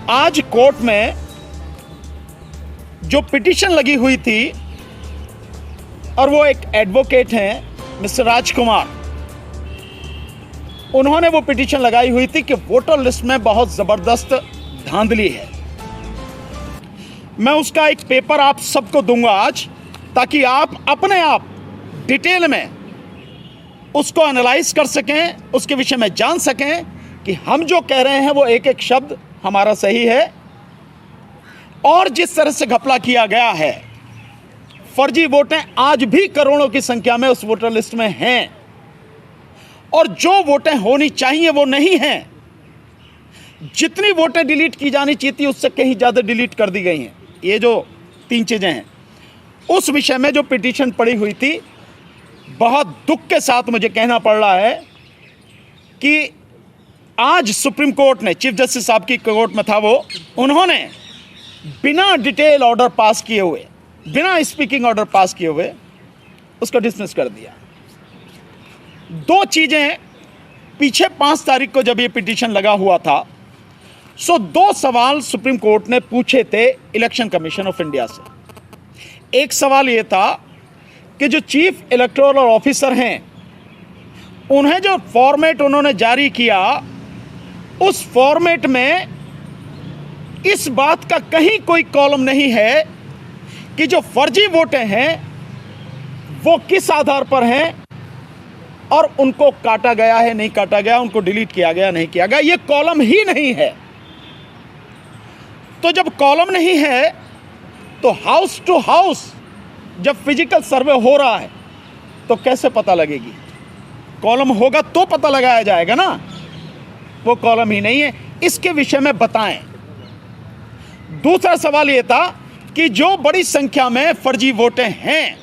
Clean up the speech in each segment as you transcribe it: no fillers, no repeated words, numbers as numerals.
आज कोर्ट में जो पिटीशन लगी हुई थी और वो एक एडवोकेट हैं मिस्टर राजकुमार, उन्होंने वो पिटीशन लगाई हुई थी कि वोटर लिस्ट में बहुत जबरदस्त धांधली है। मैं उसका एक पेपर आप सबको दूंगा आज, ताकि आप अपने आप डिटेल में उसको एनालाइज कर सकें, उसके विषय में जान सकें कि हम जो कह रहे हैं वो एक एक शब्द हमारा सही है। और जिस तरह से घपला किया गया है, फर्जी वोटें आज भी करोड़ों की संख्या में उस वोटर लिस्ट में हैं, और जो वोटें होनी चाहिए वो नहीं हैं। जितनी वोटें डिलीट की जानी चाहिए थी उससे कहीं ज़्यादा डिलीट कर दी गई हैं। ये जो 3 चीज़ें हैं, उस विषय में जो पिटीशन पड़ी हुई थी, बहुत दुख के साथ मुझे कहना पड़ रहा है कि आज सुप्रीम कोर्ट ने, चीफ जस्टिस साहब की कोर्ट में था वो, उन्होंने बिना डिटेल ऑर्डर पास किए हुए, बिना स्पीकिंग ऑर्डर पास किए हुए उसको डिसमिस कर दिया। 2 चीज़ें पीछे 5 तारीख को जब ये पिटीशन लगा हुआ था, 2 सवाल सुप्रीम कोर्ट ने पूछे थे इलेक्शन कमीशन ऑफ इंडिया से। एक सवाल ये था कि जो चीफ इलेक्टोरल ऑफिसर हैं, उन्हें जो फॉर्मेट उन्होंने जारी किया, उस फॉर्मेट में इस बात का कहीं कोई कॉलम नहीं है कि जो फर्जी वोटें हैं वो किस आधार पर हैं और उनको काटा गया है, नहीं काटा गया, उनको डिलीट किया गया, नहीं किया गया। ये कॉलम ही नहीं है। तो जब कॉलम नहीं है तो हाउस टू हाउस जब फिजिकल सर्वे हो रहा है तो कैसे पता लगेगी? कॉलम होगा तो पता लगाया जाएगा ना। वो कॉलम ही नहीं है, इसके विषय में बताएं। दूसरा सवाल यह था कि जो बड़ी संख्या में फर्जी वोटें हैं,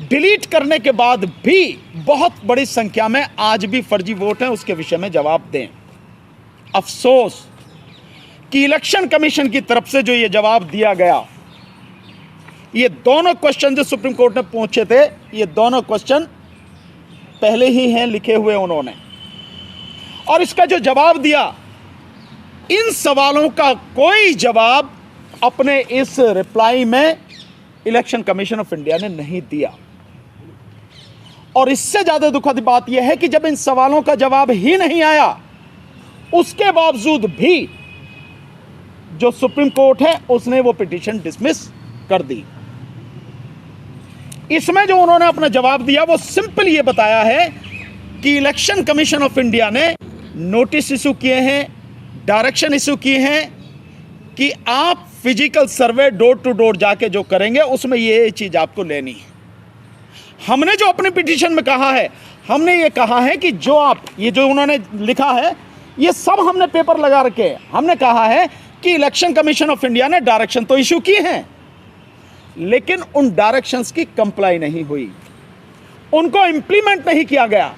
डिलीट करने के बाद भी बहुत बड़ी संख्या में आज भी फर्जी वोट हैं, उसके विषय में जवाब दें। अफसोस कि इलेक्शन कमीशन की तरफ से जो ये जवाब दिया गया, ये दोनों क्वेश्चन जो सुप्रीम कोर्ट ने पूछे थे, ये दोनों क्वेश्चन पहले ही हैं लिखे हुए उन्होंने, और इसका जो जवाब दिया, इन सवालों का कोई जवाब अपने इस रिप्लाई में इलेक्शन कमीशन ऑफ इंडिया ने नहीं दिया। और इससे ज्यादा दुखद बात यह है कि जब इन सवालों का जवाब ही नहीं आया, उसके बावजूद भी जो सुप्रीम कोर्ट है उसने वो पिटीशन डिसमिस कर दी। इसमें जो उन्होंने अपना जवाब दिया वो सिंपल ये बताया है कि इलेक्शन कमीशन ऑफ इंडिया ने नोटिस इशू किए हैं, डायरेक्शन इशू किए हैं कि आप physical survey door to door जाके जो करेंगे उसमें ये चीज आपको लेनी है। हमने जो अपने पिटीशन में कहा है, हमने ये कहा है कि जो आप, ये जो उन्होंने लिखा है, ये सब हमने पेपर लगा रखे। हमने कहा है कि इलेक्शन कमीशन ऑफ इंडिया ने डायरेक्शन तो इशू किए हैं, लेकिन उन डायरेक्शंस की कंप्लाई नहीं हुई, उनको इंप्लीमेंट नहीं किया गया।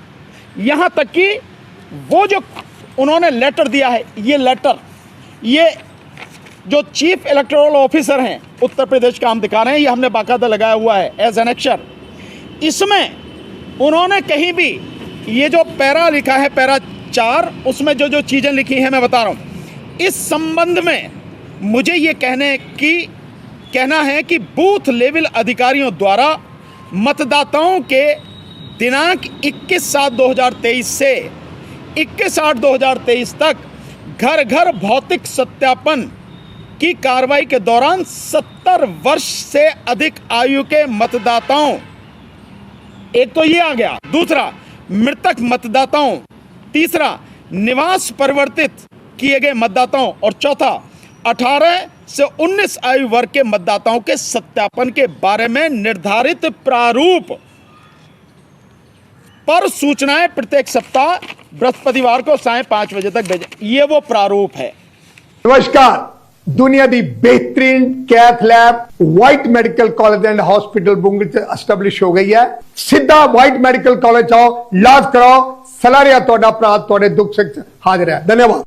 यहां तक कि वो जो उन्होंने लेटर दिया है, ये लेटर, ये जो चीफ इलेक्टोरल ऑफिसर हैं उत्तर प्रदेश का हम दिखा रहे हैं, ये हमने बाकायदा लगाया हुआ है एज एनेक्चर। इसमें उन्होंने कहीं भी ये जो पैरा लिखा है, पैरा 4, उसमें जो जो चीजें लिखी हैं मैं बता रहा हूं। इस संबंध में मुझे ये कहना है कि बूथ लेवल अधिकारियों द्वारा मतदाताओं के दिनांक 21/7/2023 से 21/8/2023 तक घर घर भौतिक सत्यापन की कार्रवाई के दौरान 70 वर्ष से अधिक आयु के मतदाताओं, एक तो ये आ गया, दूसरा मृतक मतदाताओं, तीसरा निवास परिवर्तित किए गए मतदाताओं, और चौथा 18 से 19 आयु वर्ग के मतदाताओं के सत्यापन के बारे में निर्धारित प्रारूप पर सूचनाएं प्रत्येक सप्ताह बृहस्पतिवार को सायं 5 बजे तक भेजें। ये वो प्रारूप है। नमस्कार, दुनिया दी बेहतरीन cath lab White medical college and hospital Bungal से एस्टैब्लिश हो गई है। सीधा व्हाइट मेडिकल कॉलेज आओ, इलाज कराओ, सलाह रिया तोड़ा प्रात तोड़े दुख से हाजिर है। धन्यवाद।